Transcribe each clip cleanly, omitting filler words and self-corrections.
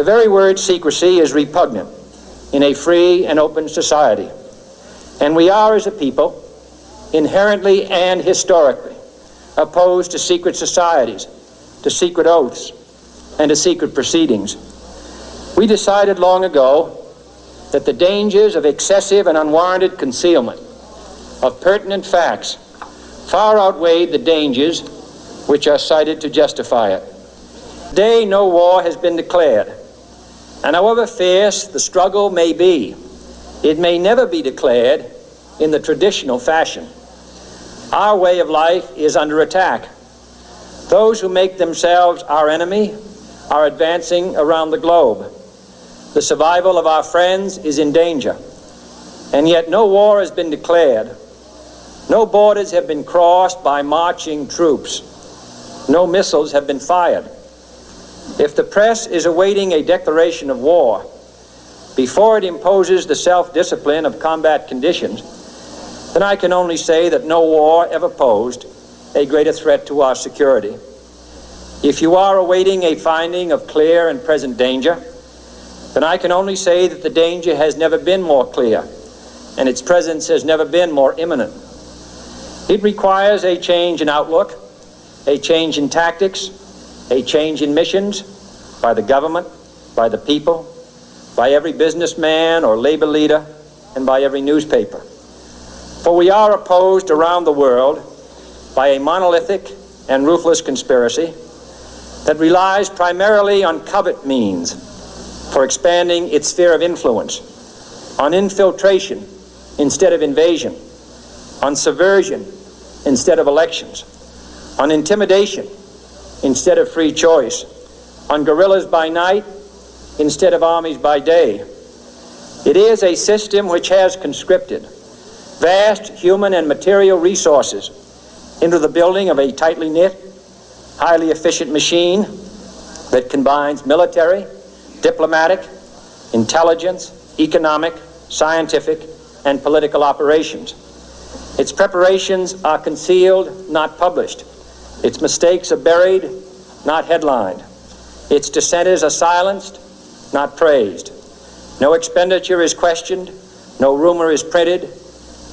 The very word secrecy is repugnant in a free and open society, and we are, as a people, inherently and historically opposed to secret societies, to secret oaths, and to secret proceedings. We decided long ago that the dangers of excessive and unwarranted concealment of pertinent facts far outweighed the dangers which are cited to justify it. Today, no war has been declared, and however fierce the struggle may be, it may never be declared in the traditional fashion. Our way of life is under attack. Those who make themselves our enemy are advancing around the globe. The survival of our friends is in danger, and yet no war has been declared. No borders have been crossed by marching troops. No missiles have been fired. If the press is awaiting a declaration of war before it imposes the self-discipline of combat conditions, then I can only say that no war ever posed a greater threat to our security. If you are awaiting a finding of clear and present danger, then I can only say that the danger has never been more clear, and its presence has never been more imminent. It requires a change in outlook, a change in tactics, a change in missions by the government, by the people, by every businessman or labor leader, and by every newspaper. For we are opposed around the world by a monolithic and ruthless conspiracy that relies primarily on covert means for expanding its sphere of influence, on infiltration instead of invasion, on subversion instead of elections, on intimidation instead of free choice, on guerrillas by night instead of armies by day. It is a system which has conscripted vast human and material resources into the building of a tightly knit, highly efficient machine that combines military, diplomatic, intelligence, economic, scientific, and political operations. Its preparations are concealed, not published. Its mistakes are buried, not headlined. Its dissenters are silenced, not praised. No expenditure is questioned, no rumor is printed,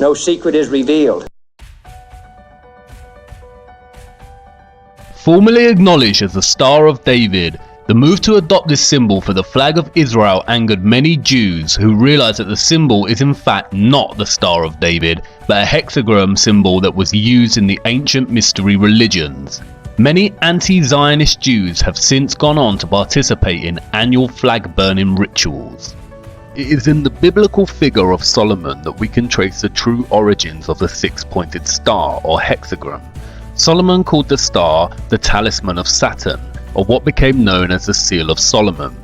no secret is revealed. Formerly acknowledged as the Star of David, the move to adopt this symbol for the flag of Israel angered many Jews who realized that the symbol is in fact not the Star of David, but a hexagram symbol that was used in the ancient mystery religions. Many anti-Zionist Jews have since gone on to participate in annual flag burning rituals. It is in the biblical figure of Solomon that we can trace the true origins of the six-pointed star or hexagram. Solomon called the star the talisman of Saturn, or what became known as the Seal of Solomon.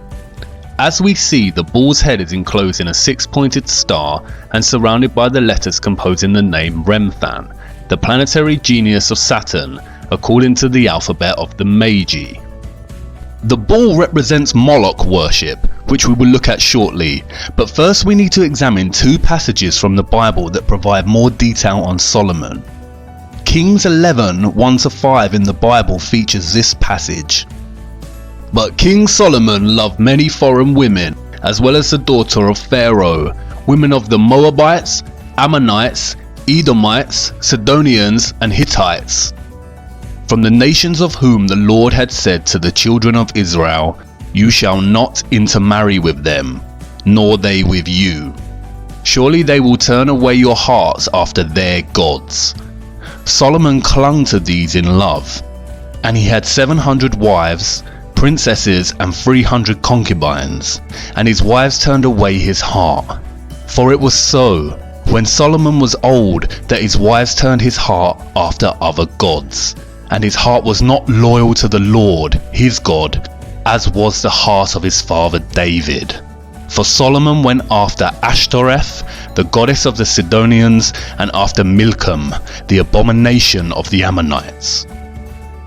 As we see, the bull's head is enclosed in a six-pointed star and surrounded by the letters composing the name Remphan, the planetary genius of Saturn, according to the alphabet of the Magi. The bull represents Moloch worship, which we will look at shortly, but first we need to examine two passages from the Bible that provide more detail on Solomon. Kings 11, 1-5 in the Bible features this passage. But King Solomon loved many foreign women, as well as the daughter of Pharaoh, women of the Moabites, Ammonites, Edomites, Sidonians, and Hittites, from the nations of whom the Lord had said to the children of Israel, "You shall not intermarry with them, nor they with you. Surely they will turn away your hearts after their gods." Solomon clung to these in love, and he had 700 wives, princesses, and 300 concubines, and his wives turned away his heart. For it was so, when Solomon was old, that his wives turned his heart after other gods, and his heart was not loyal to the Lord, his God, as was the heart of his father David. For Solomon went after Ashtoreth, the goddess of the Sidonians, and after Milcom, the abomination of the Ammonites.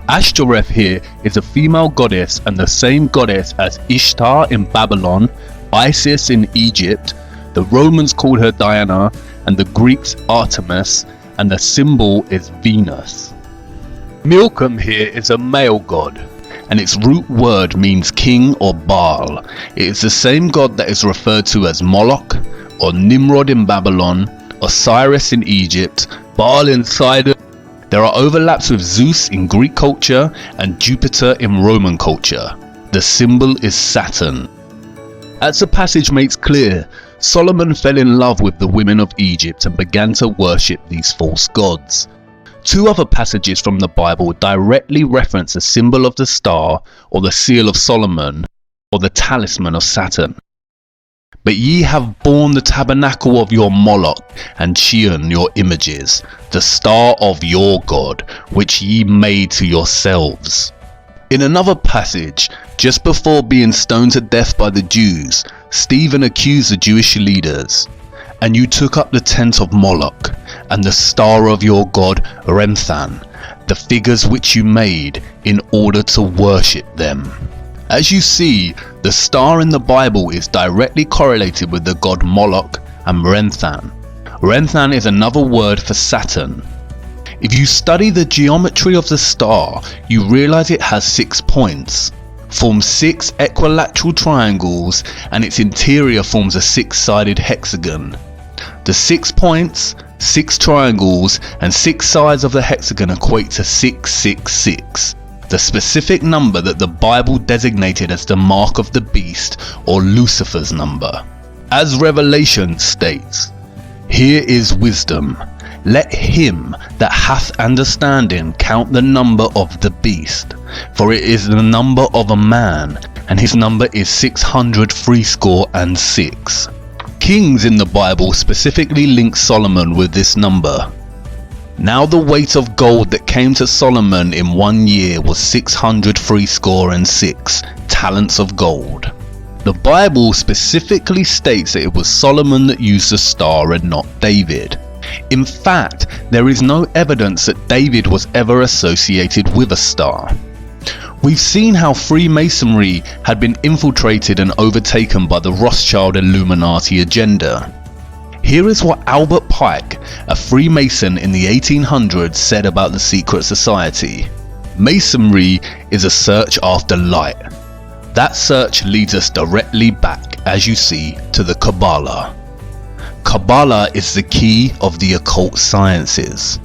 Ashtoreth here is a female goddess and the same goddess as Ishtar in Babylon, Isis in Egypt. The Romans called her Diana, and the Greeks Artemis, and the symbol is Venus. Milcom here is a male god, and its root word means king or Baal. It is the same god that is referred to as Moloch or Nimrod in Babylon, Osiris in Egypt, Baal in Sidon. There are overlaps with Zeus in Greek culture and Jupiter in Roman culture. The symbol is Saturn. As the passage makes clear, Solomon fell in love with the women of Egypt and began to worship these false gods. Two other passages from the Bible directly reference the symbol of the star or the seal of Solomon or the talisman of Saturn. But ye have borne the tabernacle of your Moloch and Chiun your images, the star of your God, which ye made to yourselves. In another passage, just before being stoned to death by the Jews, Stephen accused the Jewish leaders. And you took up the tent of Moloch, and the star of your god Remphan, the figures which you made, in order to worship them. As you see, the star in the Bible is directly correlated with the god Moloch and Remphan. Remphan is another word for Saturn. If you study the geometry of the star, you realize it has 6 points, forms 6 equilateral triangles, and its interior forms a 6-sided hexagon. The 6 points, 6 triangles, and 6 sides of the hexagon equate to 666, the specific number that the Bible designated as the mark of the beast or Lucifer's number. As Revelation states, "Here is wisdom. Let him that hath understanding count the number of the beast, for it is the number of a man, and his number is 666. Kings in the Bible specifically link Solomon with this number. Now the weight of gold that came to Solomon in 1 year was 666 talents of gold. The Bible specifically states that it was Solomon that used the star and not David. In fact, there is no evidence that David was ever associated with a star. We've seen how Freemasonry had been infiltrated and overtaken by the Rothschild Illuminati agenda. Here is what Albert Pike, a Freemason in the 1800s, said about the secret society. Masonry is a search after light. That search leads us directly back, as you see, to the Kabbalah. Kabbalah is the key of the occult sciences.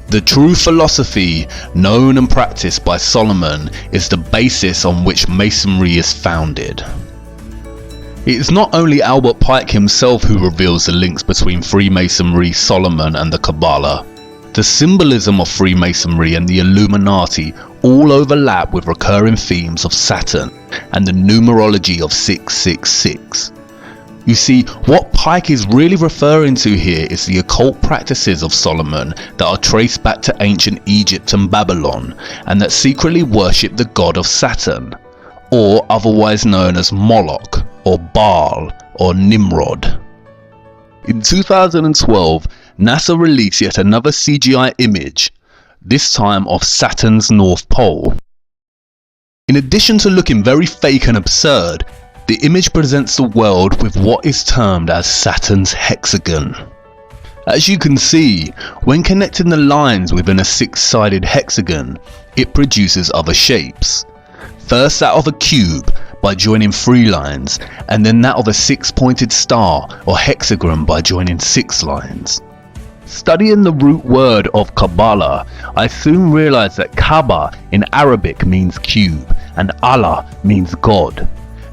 The true philosophy, known and practiced by Solomon, is the basis on which Masonry is founded. It is not only Albert Pike himself who reveals the links between Freemasonry, Solomon, and the Kabbalah. The symbolism of Freemasonry and the Illuminati all overlap with recurring themes of Saturn and the numerology of 666. You see, what Pike is really referring to here is the occult practices of Solomon that are traced back to ancient Egypt and Babylon, and that secretly worship the god of Saturn, or otherwise known as Moloch, or Baal, or Nimrod. In 2012, NASA released yet another CGI image, this time of Saturn's North Pole. In addition to looking very fake and absurd, the image presents the world with what is termed as Saturn's hexagon. As you can see, when connecting the lines within a 6-sided hexagon, it produces other shapes. First that of a cube by joining 3 lines, and then that of a 6-pointed star or hexagon by joining 6 lines. Studying the root word of Kabbalah, I soon realized that Kaaba in Arabic means cube, and Allah means God.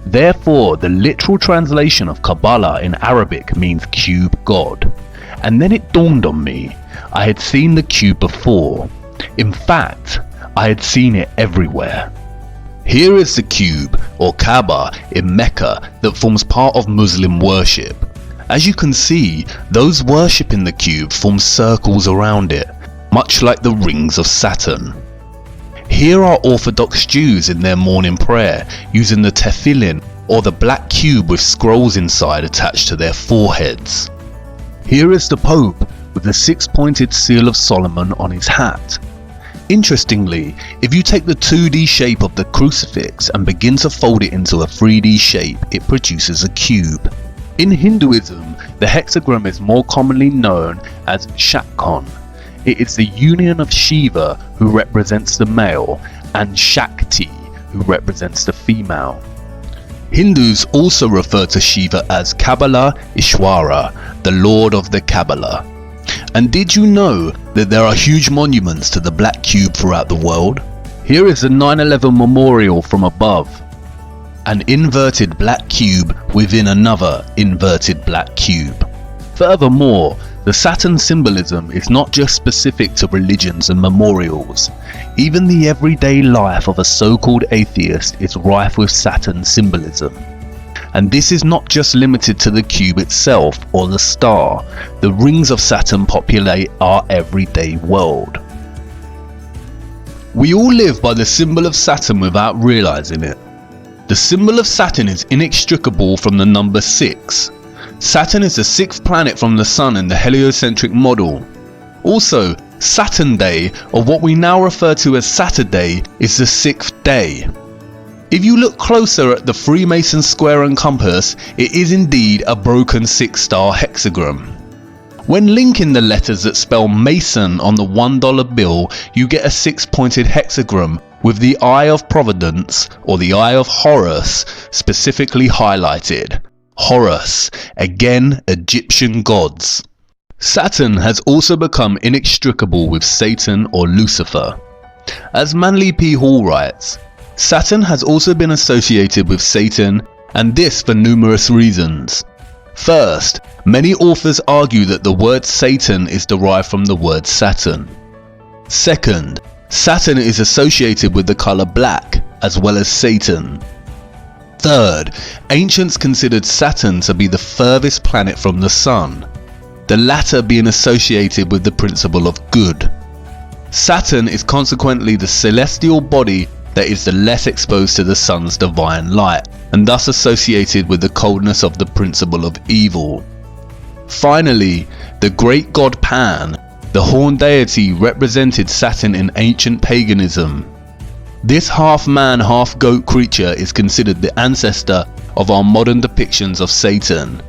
Therefore, the literal translation of Kabbalah in Arabic means cube god. And then it dawned on me, I had seen the cube before. In fact, I had seen it everywhere. Here is the cube, or Kaaba, in Mecca that forms part of Muslim worship. As you can see, those worshipping the cube form circles around it, much like the rings of Saturn. Here are Orthodox Jews in their morning prayer, using the tefillin, or the black cube with scrolls inside attached to their foreheads. Here is the Pope with the 6-pointed seal of Solomon on his hat. Interestingly, if you take the 2D shape of the crucifix and begin to fold it into a 3D shape, it produces a cube. In Hinduism, the hexagram is more commonly known as Shakon. It is the union of Shiva, who represents the male, and Shakti, who represents the female. Hindus also refer to Shiva as Kabbalah Ishwara, the Lord of the Kabbalah. And did you know that there are huge monuments to the black cube throughout the world? Here is the 9/11 memorial from above. An inverted black cube within another inverted black cube. Furthermore, the Saturn symbolism is not just specific to religions and memorials. Even the everyday life of a so-called atheist is rife with Saturn symbolism. And this is not just limited to the cube itself or the star. The rings of Saturn populate our everyday world. We all live by the symbol of Saturn without realizing it. The symbol of Saturn is inextricable from the number 6. Saturn is the 6th planet from the Sun in the heliocentric model. Also, Saturn Day, or what we now refer to as Saturday, is the 6th day. If you look closer at the Freemason square and compass, it is indeed a broken 6-star hexagram. When linking the letters that spell Mason on the $1 bill, you get a 6-pointed hexagram with the Eye of Providence, or the Eye of Horus, specifically highlighted. Horus, again Egyptian gods. Saturn has also become inextricable with Satan or Lucifer. As Manly P. Hall writes, Saturn has also been associated with Satan, and this for numerous reasons. First, many authors argue that the word Satan is derived from the word Saturn. Second, Saturn is associated with the color black, as well as Satan. Third, ancients considered Saturn to be the furthest planet from the Sun, the latter being associated with the principle of good. Saturn is consequently the celestial body that is the less exposed to the Sun's divine light, and thus associated with the coldness of the principle of evil. Finally, the great god Pan, the horned deity, represented Saturn in ancient paganism. This half-man, half-goat creature is considered the ancestor of our modern depictions of Satan.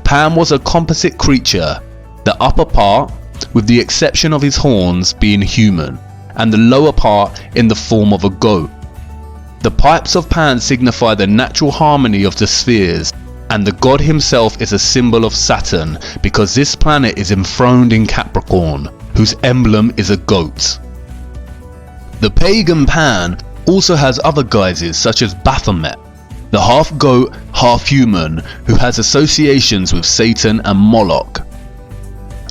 Pan was a composite creature, the upper part, with the exception of his horns, being human, and the lower part in the form of a goat. The pipes of Pan signify the natural harmony of the spheres, and the god himself is a symbol of Saturn because this planet is enthroned in Capricorn, whose emblem is a goat. The pagan Pan also has other guises such as Baphomet, the half goat, half human, who has associations with Satan and Moloch.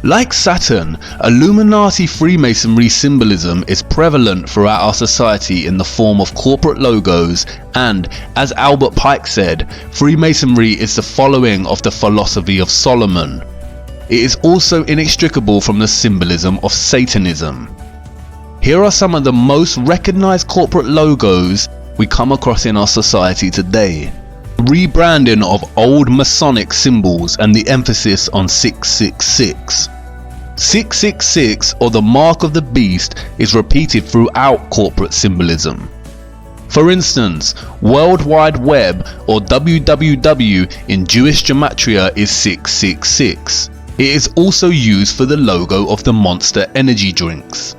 Like Saturn, Illuminati Freemasonry symbolism is prevalent throughout our society in the form of corporate logos, and, as Albert Pike said, Freemasonry is the following of the philosophy of Solomon. It is also inextricable from the symbolism of Satanism. Here are some of the most recognized corporate logos we come across in our society today. Rebranding of old Masonic symbols and the emphasis on 666. 666, or the mark of the beast, is repeated throughout corporate symbolism. For instance, World Wide Web, or WWW, in Jewish gematria is 666. It is also used for the logo of the Monster energy drinks.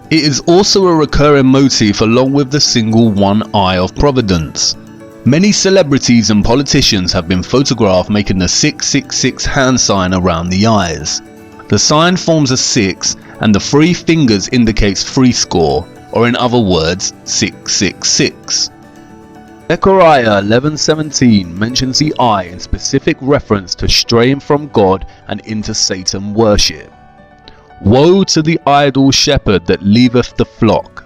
It is also a recurring motif along with the single one eye of Providence. Many celebrities and politicians have been photographed making the 666 hand sign around the eyes. The sign forms a 6 and the 3 fingers indicates 3 score, or in other words, 666. Zechariah 11:17 mentions the eye in specific reference to straying from God and into Satan worship. Woe to the idle shepherd that leaveth the flock.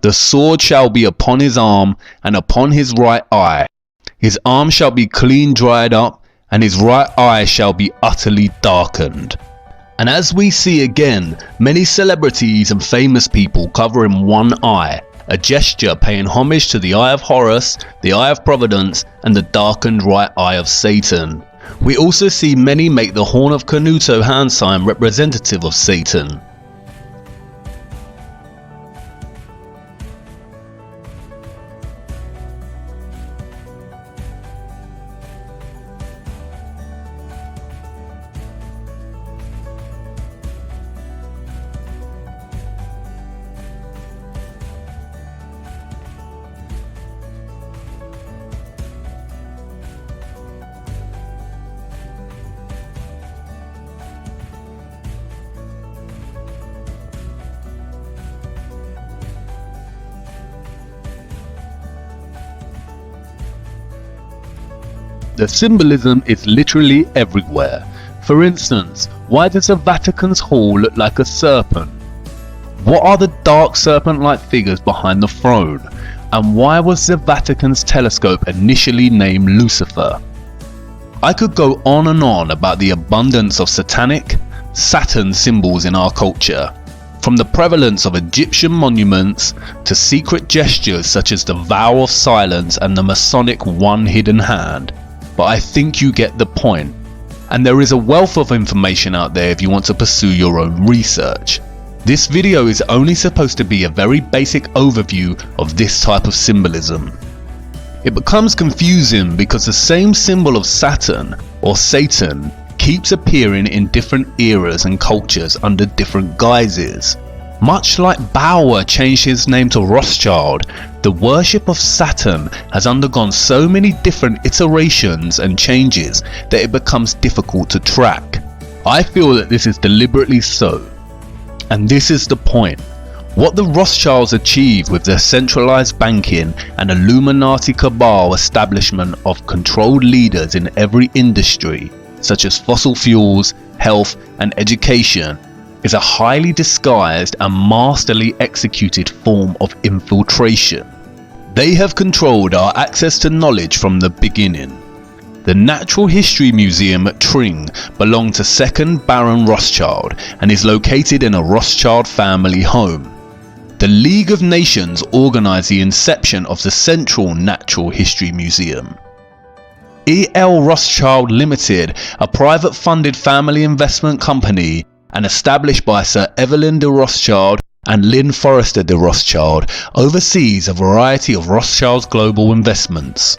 The sword shall be upon his arm, and upon his right eye. His arm shall be clean dried up, and his right eye shall be utterly darkened. And as we see again, many celebrities and famous people covering one eye, a gesture paying homage to the Eye of Horus, the Eye of Providence, and the darkened right eye of Satan. We also see many make the Horn of Canuto hand sign representative of Satan. The symbolism is literally everywhere. For instance, why does the Vatican's hall look like a serpent? What are the dark serpent-like figures behind the throne? And why was the Vatican's telescope initially named Lucifer? I could go on and on about the abundance of satanic, Saturn symbols in our culture, from the prevalence of Egyptian monuments to secret gestures such as the vow of silence and the Masonic one hidden hand. But I think you get the point, and there is a wealth of information out there if you want to pursue your own research. This video is only supposed to be a very basic overview of this type of symbolism. It becomes confusing because the same symbol of Saturn or Satan keeps appearing in different eras and cultures under different guises. Much like Bauer changed his name to Rothschild, the worship of Saturn has undergone so many different iterations and changes that it becomes difficult to track. I feel that this is deliberately so. And this is the point. What the Rothschilds achieved with their centralized banking and Illuminati cabal establishment of controlled leaders in every industry, such as fossil fuels, health and education, is a highly disguised and masterly executed form of infiltration. They have controlled our access to knowledge from the beginning. The Natural History Museum at Tring belonged to 2nd Baron Rothschild and is located in a Rothschild family home. The League of Nations organized the inception of the Central Natural History Museum. E.L. Rothschild Limited, a private funded family investment company and established by Sir Evelyn de Rothschild and Lynn Forrester de Rothschild, oversees a variety of Rothschild's global investments.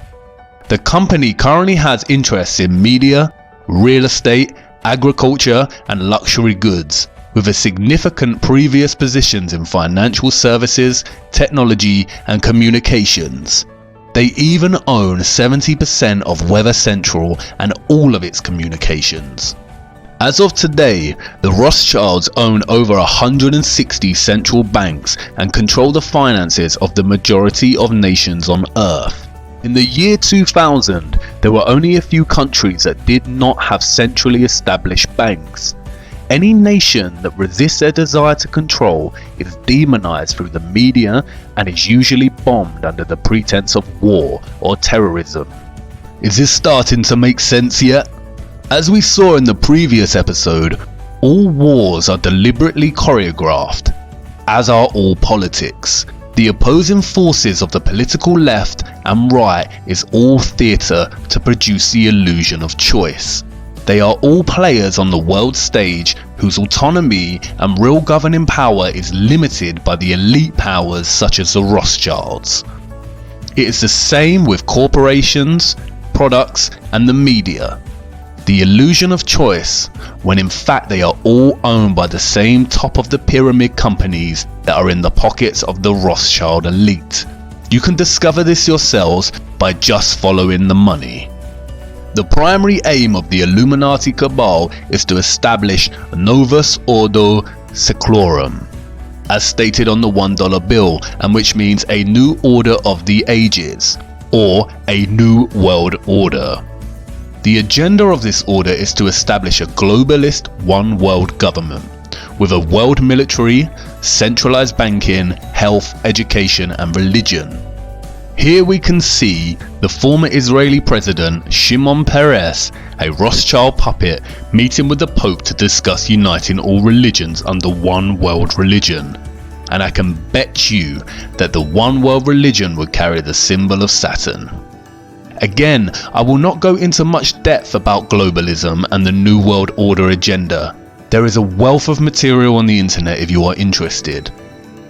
The company currently has interests in media, real estate, agriculture and luxury goods, with a significant previous positions in financial services, technology and communications. They even own 70% of Weather Central and all of its communications. As of today, the Rothschilds own over 160 central banks and control the finances of the majority of nations on Earth. In the year 2000, there were only a few countries that did not have centrally established banks. Any nation that resists their desire to control is demonized through the media and is usually bombed under the pretense of war or terrorism. Is this starting to make sense yet? As we saw in the previous episode, all wars are deliberately choreographed, as are all politics. The opposing forces of the political left and right is all theatre to produce the illusion of choice. They are all players on the world stage whose autonomy and real governing power is limited by the elite powers such as the Rothschilds. It is the same with corporations, products and the media. The illusion of choice, when in fact they are all owned by the same top of the pyramid companies that are in the pockets of the Rothschild elite. You can discover this yourselves by just following the money. The primary aim of the Illuminati cabal is to establish Novus Ordo Seclorum, as stated on the $1 bill, and which means a new order of the ages, or a new world order. The agenda of this order is to establish a globalist one world government, with a world military, centralized banking, health, education and religion. Here we can see the former Israeli president Shimon Peres, a Rothschild puppet, meeting with the Pope to discuss uniting all religions under one world religion. And I can bet you that the one world religion would carry the symbol of Saturn. Again, I will not go into much depth about globalism and the New World Order agenda. There is a wealth of material on the internet if you are interested.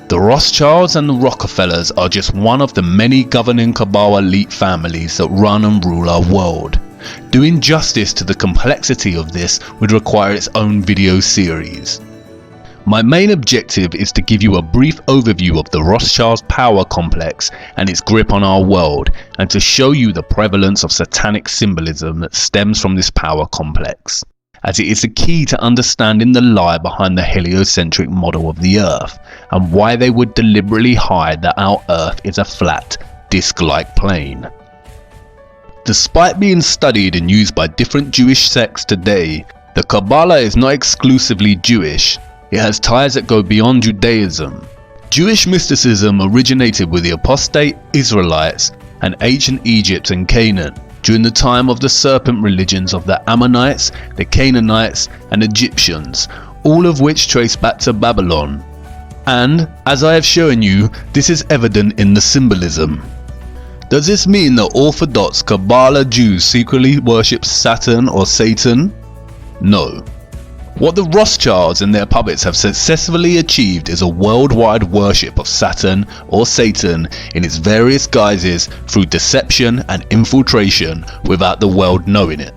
The Rothschilds and the Rockefellers are just one of the many governing cabal elite families that run and rule our world. Doing justice to the complexity of this would require its own video series. My main objective is to give you a brief overview of the Rothschilds power complex and its grip on our world, and to show you the prevalence of satanic symbolism that stems from this power complex, as it is the key to understanding the lie behind the heliocentric model of the Earth, and why they would deliberately hide that our Earth is a flat, disc-like plane. Despite being studied and used by different Jewish sects today, the Kabbalah is not exclusively Jewish. It has ties that go beyond Judaism. Jewish mysticism originated with the apostate Israelites and ancient Egypt and Canaan during the time of the serpent religions of the Ammonites, the Canaanites and Egyptians, all of which trace back to Babylon. And, as I have shown you, this is evident in the symbolism. Does this mean that Orthodox Kabbalah Jews secretly worship Saturn or Satan? No. What the Rothschilds and their puppets have successfully achieved is a worldwide worship of Saturn or Satan in its various guises through deception and infiltration without the world knowing it.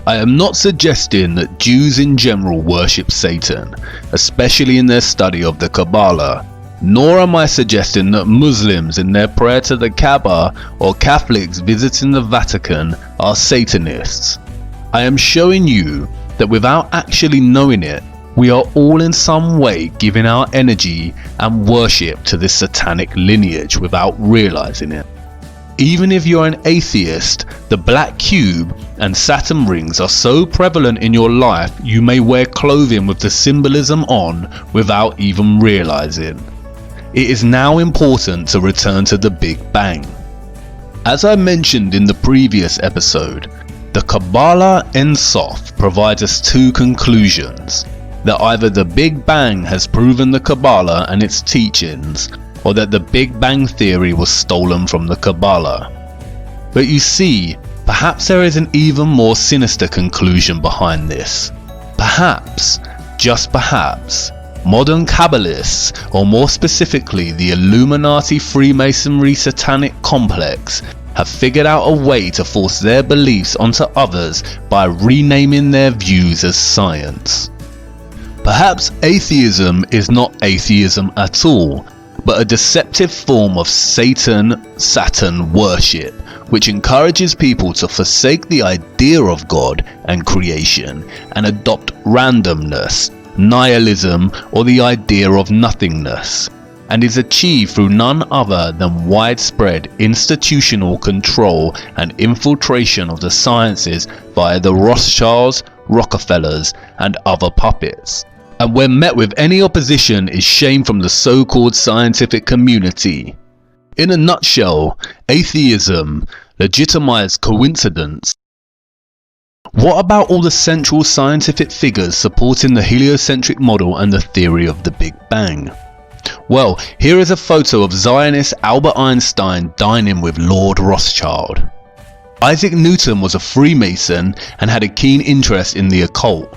I am not suggesting that Jews in general worship Satan, especially in their study of the Kabbalah, nor am I suggesting that Muslims in their prayer to the Kaaba or Catholics visiting the Vatican are Satanists. I am showing you that without actually knowing it, we are all in some way giving our energy and worship to this satanic lineage without realizing it. Even if you're an atheist, the black cube and Saturn rings are so prevalent in your life you may wear clothing with the symbolism on without even realizing. It is now important to return to the Big Bang. As I mentioned in the previous episode, the Kabbalah Ein Sof provides us two conclusions: that either the Big Bang has proven the Kabbalah and its teachings, or that the Big Bang theory was stolen from the Kabbalah. But you see, perhaps there is an even more sinister conclusion behind this. Perhaps, just perhaps, modern Kabbalists, or more specifically the Illuminati Freemasonry satanic complex, have figured out a way to force their beliefs onto others by renaming their views as science. Perhaps atheism is not atheism at all, but a deceptive form of Saturn worship, which encourages people to forsake the idea of God and creation and adopt randomness, nihilism, or the idea of nothingness, and is achieved through none other than widespread institutional control and infiltration of the sciences via the Rothschilds, Rockefellers, and other puppets. And when met with any opposition is shame from the so-called scientific community. In a nutshell, atheism legitimized coincidence. What about all the central scientific figures supporting the heliocentric model and the theory of the Big Bang? Well, here is a photo of Zionist Albert Einstein dining with Lord Rothschild. Isaac Newton was a Freemason and had a keen interest in the occult.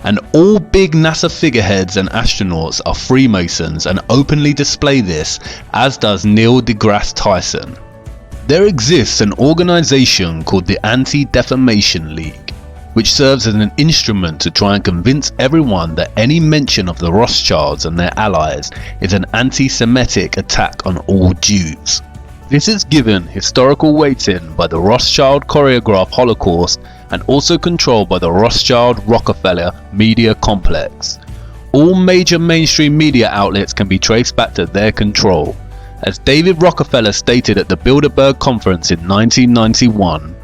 And all big NASA figureheads and astronauts are Freemasons and openly display this, as does Neil deGrasse Tyson. There exists an organization called the Anti-Defamation League, which serves as an instrument to try and convince everyone that any mention of the Rothschilds and their allies is an anti-Semitic attack on all Jews. This is given historical weighting by the Rothschild choreographed Holocaust and also controlled by the Rothschild-Rockefeller media complex. All major mainstream media outlets can be traced back to their control. As David Rockefeller stated at the Bilderberg Conference in 1991,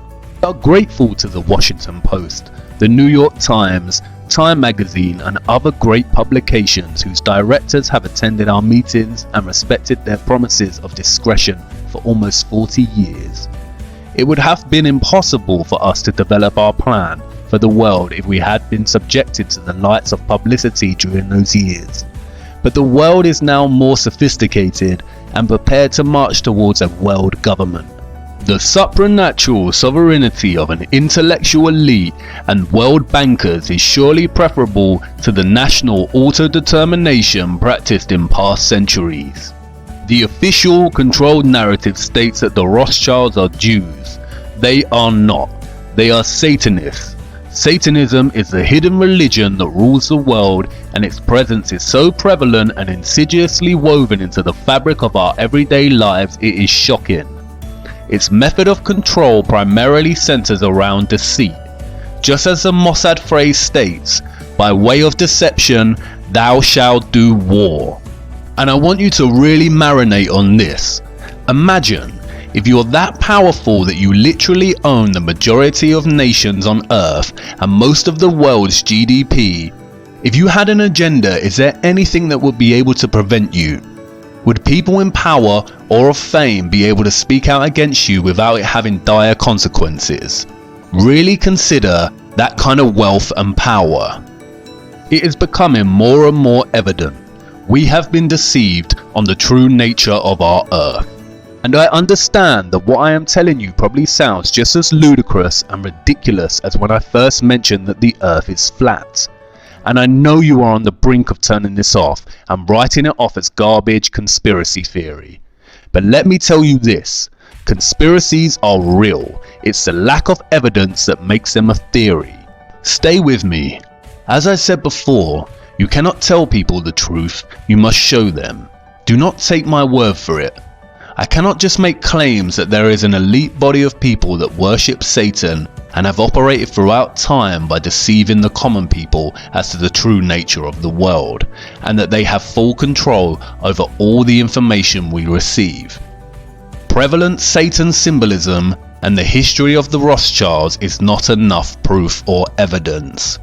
"We are grateful to the Washington Post, the New York Times, Time magazine and other great publications whose directors have attended our meetings and respected their promises of discretion for almost 40 years. It would have been impossible for us to develop our plan for the world if we had been subjected to the lights of publicity during those years. But the world is now more sophisticated and prepared to march towards a world government. The supranatural sovereignty of an intellectual elite and world bankers is surely preferable to the national autodetermination practiced in past centuries. The official controlled narrative states that the Rothschilds are Jews. They are not. They are Satanists. Satanism is the hidden religion that rules the world, and its presence is so prevalent and insidiously woven into the fabric of our everyday lives it is shocking. Its method of control primarily centers around deceit. Just as the Mossad phrase states, by way of deception, thou shalt do war. And I want you to really marinate on this. Imagine If you're that powerful that you literally own the majority of nations on Earth and most of the world's GDP, if you had an agenda, is there anything that would be able to prevent you? Would people in power or of fame be able to speak out against you without it having dire consequences? Really consider that kind of wealth and power. It is becoming more and more evident we have been deceived on the true nature of our Earth. And I understand that what I am telling you probably sounds just as ludicrous and ridiculous as when I first mentioned that the Earth is flat. And I know you are on the brink of turning this off and writing it off as garbage conspiracy theory. But let me tell you this, conspiracies are real. It's the lack of evidence that makes them a theory. Stay with me. As I said before, you cannot tell people the truth, you must show them. Do not take my word for it. I cannot just make claims that there is an elite body of people that worship Satan and have operated throughout time by deceiving the common people as to the true nature of the world, and that they have full control over all the information we receive. Prevalent Satan symbolism and the history of the Rothschilds is not enough proof or evidence.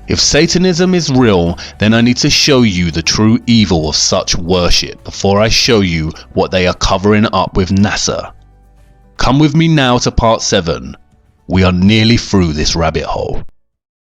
If Satanism is real, then I need to show you the true evil of such worship before I show you what they are covering up with NASA. Come with me now to part 7. We are nearly through this rabbit hole.